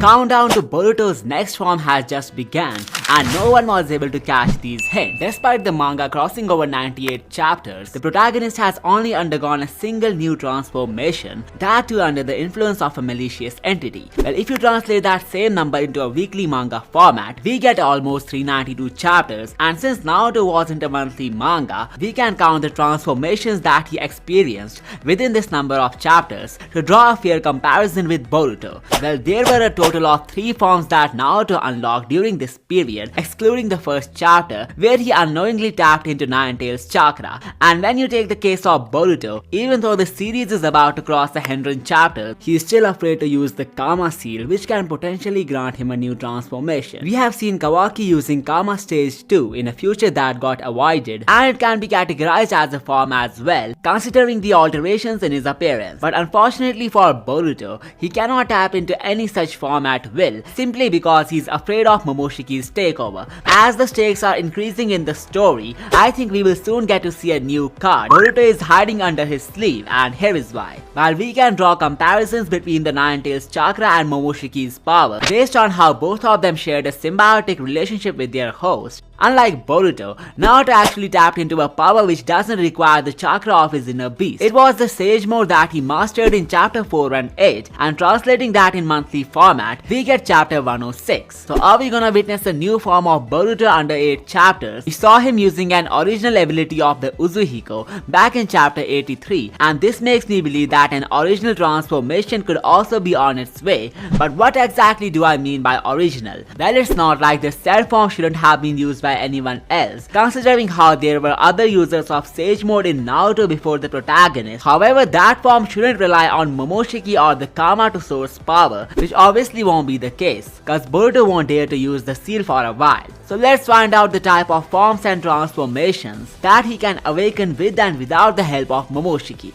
countdown to Boruto's next form has just begun, and no one was able to catch these hints. Despite the manga crossing over 98 chapters, the protagonist has only undergone a single new transformation, that too under the influence of a malicious entity. Well, if you translate that same number into a weekly manga format, we get almost 392 chapters, and since Naruto wasn't a monthly manga, we can count the transformations that he experienced within this number of chapters to draw a fair comparison with Boruto. Well, there were a total of 3 forms that Naruto unlocked during this period, excluding the first chapter where he unknowingly tapped into Nine-Tails chakra. And when you take the case of Boruto, even though the series is about to cross the 100 chapters, he is still afraid to use the Karma seal, which can potentially grant him a new transformation. We have seen Kawaki using Karma Stage 2 in a future that got avoided, and it can be categorized as a form as well, considering the alterations in his appearance. But unfortunately for Boruto, he cannot tap into any such form at will, simply because he's afraid of Momoshiki's takeover. As the stakes are increasing in the story, I think we will soon get to see a new card Boruto is hiding under his sleeve, and here is why. While we can draw comparisons between the Nine-Tails chakra and Momoshiki's power based on how both of them shared a symbiotic relationship with their host, unlike Boruto, Naruto actually tapped into a power which doesn't require the chakra of his inner beast. It was the Sage Mode that he mastered in chapter 4 and 8, and translating that in monthly format, we get chapter 106. So are we gonna witness a new form of Boruto under 8 chapters? We saw him using an original ability of the Uzuhiko back in chapter 83, and this makes me believe that an original transformation could also be on its way. But what exactly do I mean by original? Well, it's not like the said form shouldn't have been used by anyone else, considering how there were other users of Sage Mode in Naruto before the protagonist. However, that form shouldn't rely on Momoshiki or the Karma to source power, which obviously won't be the case, cause Boruto won't dare to use the seal for a while. So let's find out the type of forms and transformations that he can awaken with and without the help of Momoshiki.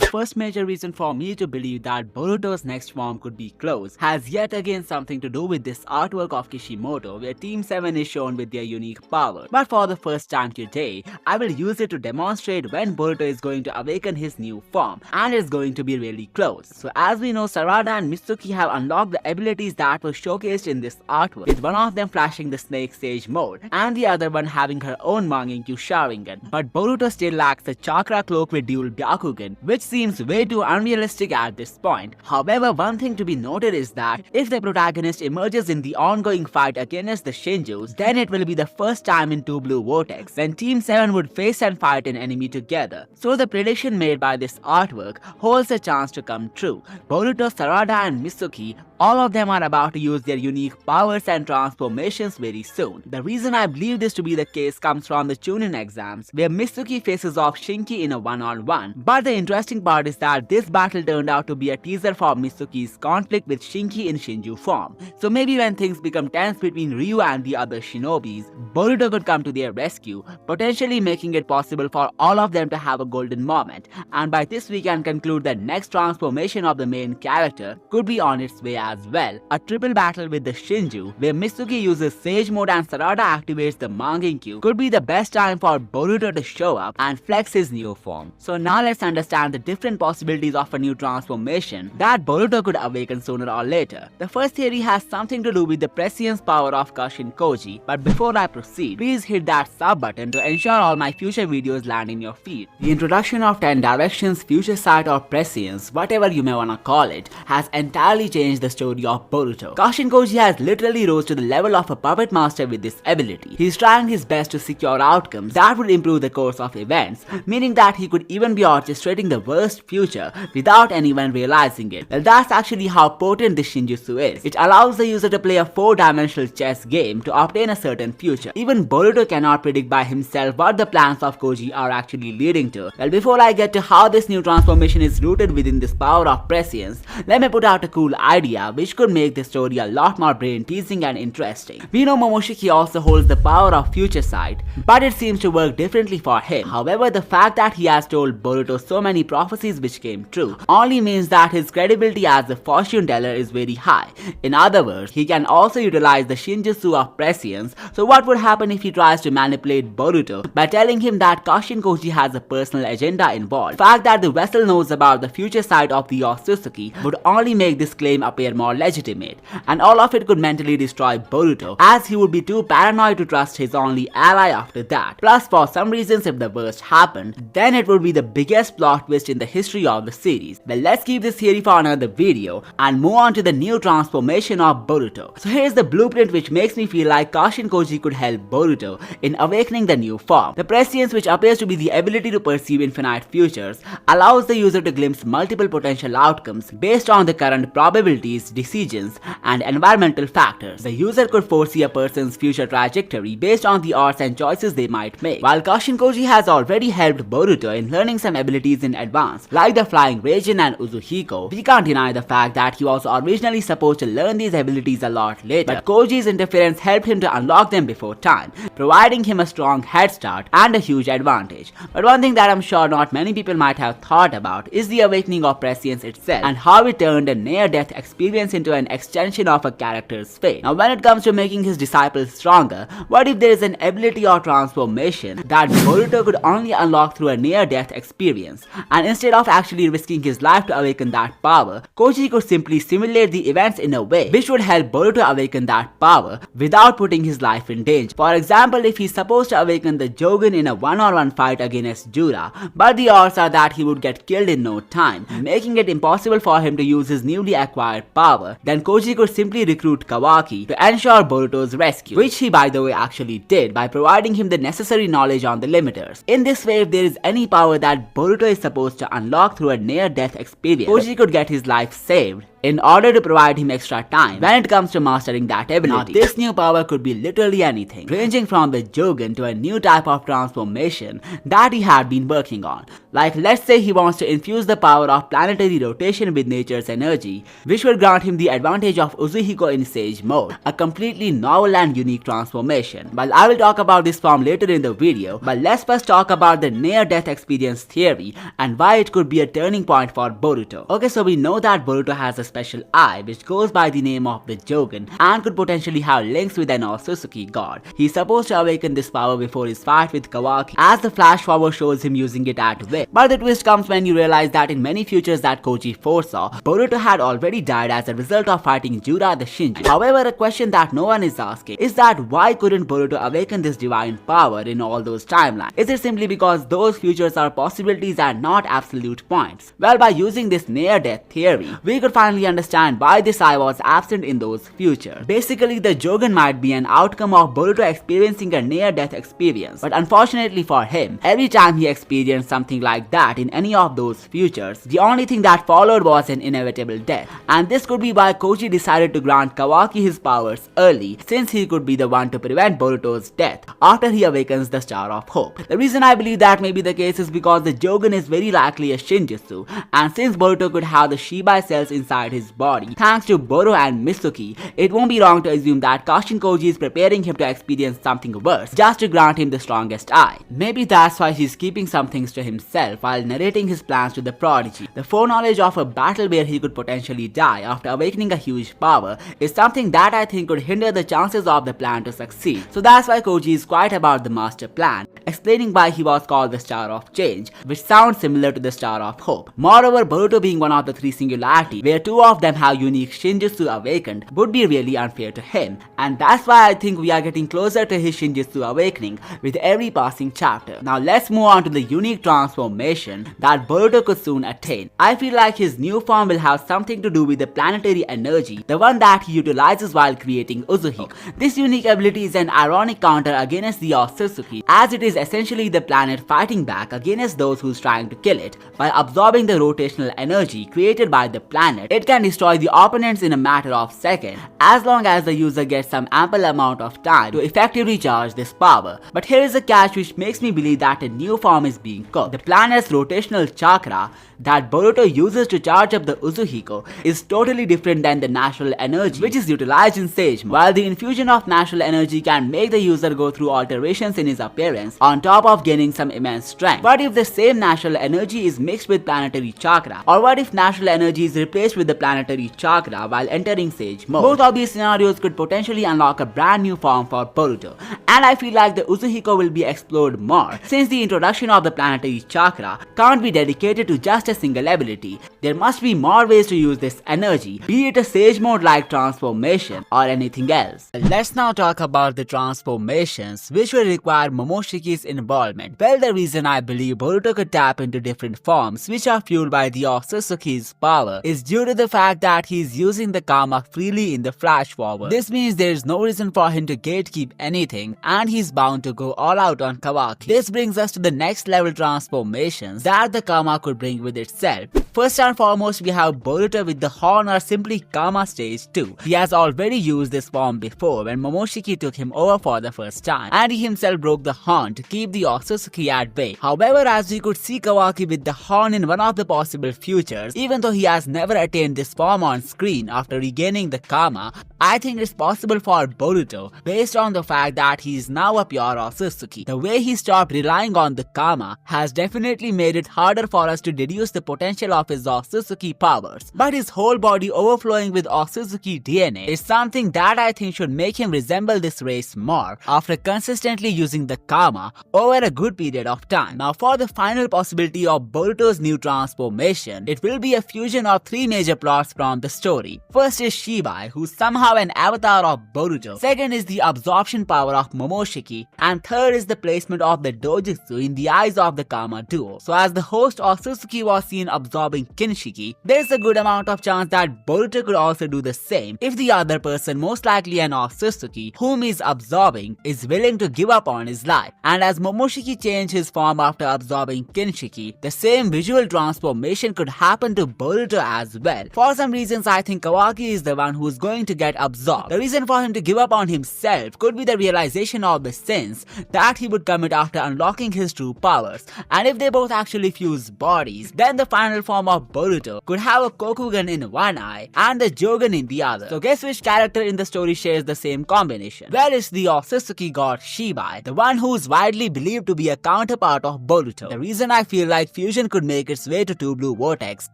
The first major reason for me to believe that Boruto's next form could be close has yet again something to do with this artwork of Kishimoto, where Team 7 is shown with their unique power. But for the first time today, I will use it to demonstrate when Boruto is going to awaken his new form, and it's going to be really close. So as we know, Sarada and Mitsuki have unlocked the abilities that were showcased in this artwork, with one of them flashing the Snake Sage mode, and the other one having her own Mangenkyu Sharingan. But Boruto still lacks a Chakra Cloak with dual Byakugan, which seems way too unrealistic at this point. However, one thing to be noted is that if the protagonist emerges in the ongoing fight against the Shinjus, then it will be the first time in 2 Blue Vortex when Team 7 would face and fight an enemy together. So the prediction made by this artwork holds a chance to come true. Boruto, Sarada and Mitsuki, all of them are about to use their unique powers and transformations very soon. The reason I believe this to be the case comes from the Chunin exams, where Mitsuki faces off Shinki in a one-on-one. But the interesting part is that this battle turned out to be a teaser for Mitsuki's conflict with Shinki in Shinju form. So maybe when things become tense between Ryu and the other shinobis, Boruto could come to their rescue, potentially making it possible for all of them to have a golden moment. And by this we can conclude the next transformation of the main character could be on its way as well. A triple battle with the Shinju, where Mitsuki uses Sage Mode and Sarada activates the Mangenkyu, could be the best time for Boruto to show up and flex his new form. So now let's understand the different possibilities of a new transformation that Boruto could awaken sooner or later. The first theory has something to do with the prescience power of Kashin Koji, but before I proceed, please hit that sub button to ensure all my future videos land in your feed. The introduction of 10 Directions, Future Sight or Prescience, whatever you may wanna call it, has entirely changed the story of Boruto. Kashin Koji has literally rose to the level of a puppet master with this ability. He's trying his best to secure outcomes that would improve the course of events, meaning that he could even be orchestrating the worst future without anyone realizing it. Well, that's actually how potent this Shinjutsu is. It allows the user to play a 4-dimensional chess game to obtain a certain future. Even Boruto cannot predict by himself what the plans of Koji are actually leading to. Well, before I get to how this new transformation is rooted within this power of prescience, let me put out a cool idea which could make the story a lot more brain-teasing and interesting. We know Momoshiki also holds the power of future sight, but it seems to work differently for him. However, the fact that he has told Boruto so many prophecies which came true only means that his credibility as a fortune teller is very high. In other words, he can also utilize the Shinjutsu of prescience. So what would happen if he tries to manipulate Boruto by telling him that Kashin Koji has a personal agenda involved? The fact that the vessel knows about the future sight of the Otsutsuki would only make this claim appear appear more legitimate, and all of it could mentally destroy Boruto, as he would be too paranoid to trust his only ally after that. Plus, for some reasons, if the worst happened, then it would be the biggest plot twist in the history of the series. Well, let's keep this theory for another video and move on to the new transformation of Boruto. So here's the blueprint which makes me feel like Kashin Koji could help Boruto in awakening the new form. The prescience, which appears to be the ability to perceive infinite futures, allows the user to glimpse multiple potential outcomes based on the current probabilities, decisions, and environmental factors. The user could foresee a person's future trajectory based on the odds and choices they might make. While Kashin Koji has already helped Boruto in learning some abilities in advance, like the flying Raijin and Uzuhiko, we can't deny the fact that he was originally supposed to learn these abilities a lot later, but Koji's interference helped him to unlock them before time, providing him a strong head start and a huge advantage. But one thing that I'm sure not many people might have thought about is the awakening of prescience itself, and how it turned a near-death experience into an extension of a character's fate. Now when it comes to making his disciples stronger, what if there is an ability or transformation that Boruto could only unlock through a near-death experience, and instead of actually risking his life to awaken that power, Koji could simply simulate the events in a way which would help Boruto awaken that power without putting his life in danger. For example, if he's supposed to awaken the Jogun in a one-on-one fight against Jura, but the odds are that he would get killed in no time, making it impossible for him to use his newly acquired power, then Koji could simply recruit Kawaki to ensure Boruto's rescue, which he by the way actually did by providing him the necessary knowledge on the limiters. In this way, if there is any power that Boruto is supposed to unlock through a near-death experience, Koji could get his life saved in order to provide him extra time when it comes to mastering that ability. Now, this new power could be literally anything, ranging from the Jogun to a new type of transformation that he had been working on. Like, let's say he wants to infuse the power of planetary rotation with nature's energy, which will grant him the advantage of Uzuhiko in Sage mode, a completely novel and unique transformation. Well, I will talk about this form later in the video, but let's first talk about the near-death experience theory and why it could be a turning point for Boruto. Okay, so we know that Boruto has a special eye which goes by the name of the Jogun and could potentially have links with an Otsutsuki god. He's supposed to awaken this power before his fight with Kawaki, as the flash forward shows him using it at will. But the twist comes when you realize that in many futures that Koji foresaw, Boruto had already died as a result of fighting Jura the Shinji. However, a question that no one is asking is that why couldn't Boruto awaken this divine power in all those timelines? Is it simply because those futures are possibilities and not absolute points? Well, by using this near-death theory, we could finally understand why this eye was absent in those futures. Basically, the Jogun might be an outcome of Boruto experiencing a near-death experience, but unfortunately for him, every time he experienced something like that in any of those futures, the only thing that followed was an inevitable death. And this could be why Koji decided to grant Kawaki his powers early, since he could be the one to prevent Boruto's death after he awakens the Star of Hope. The reason I believe that may be the case is because the Jogun is very likely a Shinjutsu, and since Boruto could have the Shibai cells inside his body thanks to Boro and Mitsuki, it won't be wrong to assume that Kashin Koji is preparing him to experience something worse just to grant him the strongest eye. Maybe that's why he's keeping some things to himself while narrating his plans to the prodigy. The foreknowledge of a battle where he could potentially die after awakening a huge power is something that I think could hinder the chances of the plan to succeed. So that's why Koji is quiet about the master plan, explaining why he was called the Star of Change, which sounds similar to the Star of Hope. Moreover, Boruto being one of the three singularities, where two of them have unique Shinjutsu awakened, would be really unfair to him, and that's why I think we are getting closer to his Shinjutsu awakening with every passing chapter. Now let's move on to the unique transformation that Boruto could soon attain. I feel like his new form will have something to do with the planetary energy, the one that he utilizes while creating Uzuhiko. This unique ability is an ironic counter against the Otsutsuki, as it is essentially the planet fighting back against those who's trying to kill it. By absorbing the rotational energy created by the planet, it can destroy the opponents in a matter of seconds, as long as the user gets some ample amount of time to effectively charge this power. But here is a catch which makes me believe that a new form is being cooked. The planet's rotational chakra that Boruto uses to charge up the Uzuhiko is totally different than the natural energy which is utilized in Sage mode. While the infusion of natural energy can make the user go through alterations in his appearance, appearance on top of gaining some immense strength. What if the same natural energy is mixed with planetary chakra? Or what if natural energy is replaced with the planetary chakra while entering Sage mode? Both of these scenarios could potentially unlock a brand new form for Boruto, and I feel like the Uzuhiko will be explored more, since the introduction of the planetary chakra can't be dedicated to just a single ability. There must be more ways to use this energy, be it a Sage mode like transformation or anything else. Let's now talk about the transformations which will require Momoshiki's involvement. Well, the reason I believe Boruto could tap into different forms which are fueled by the Otsutsuki's power is due to the fact that he is using the karma freely in the flash forward. This means there is no reason for him to gatekeep anything, and he's bound to go all out on Kawaki. This brings us to the next level transformations that the karma could bring with itself. First and foremost, we have Boruto with the horn, or simply Karma Stage 2. He has already used this form before when Momoshiki took him over for the first time, and he himself broke the horn to keep the Otsutsuki at bay. However, as we could see Kawaki with the horn in one of the possible futures, even though he has never attained this form on screen after regaining the karma, I think it's possible for Boruto based on the fact that he is now a pure Otsutsuki. The way he stopped relying on the karma has definitely made it harder for us to deduce the potential of his Otsutsuki powers, but his whole body overflowing with Otsutsuki DNA is something that I think should make him resemble this race more after consistently using the karma over a good period of time. Now, for the final possibility of Boruto's new transformation, it will be a fusion of three major plots from the story. First is Shibai, who's somehow an avatar of Boruto. Second is the absorption power of Momoshiki, and third is the placement of the dojutsu in the eyes of the karma duo. So as the host Otsutsuki was seen absorbing Kinshiki, there's a good amount of chance that Boruto could also do the same if the other person, most likely an Otsutsuki, whom he's absorbing, is willing to give up on his life. And as Momoshiki changed his form after absorbing Kinshiki, the same visual transformation could happen to Boruto as well. For some reasons, I think Kawaki is the one who's going to get absorbed. The reason for him to give up on himself could be the realization of the sins that he would commit after unlocking his true powers. And if they both actually fuse bodies, then the final form of Boruto could have a Kokugan in one eye and the Jogun in the other. So guess which character in the story shares the same combination? Well, it's the Otsutsuki god Shibai, the one who is widely believed to be a counterpart of Boruto. The reason I feel like fusion could make its way to Two Blue Vortex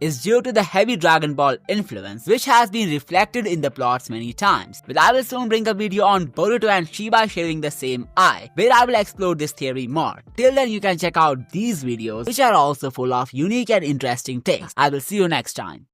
is due to the heavy Dragon Ball influence, which has been reflected in the plots many times. But I will soon bring a video on Boruto and Shibai sharing the same eye, where I will explore this theory more. Till then, you can check out these videos, which are also full of unique and interesting takes. I will see you next time.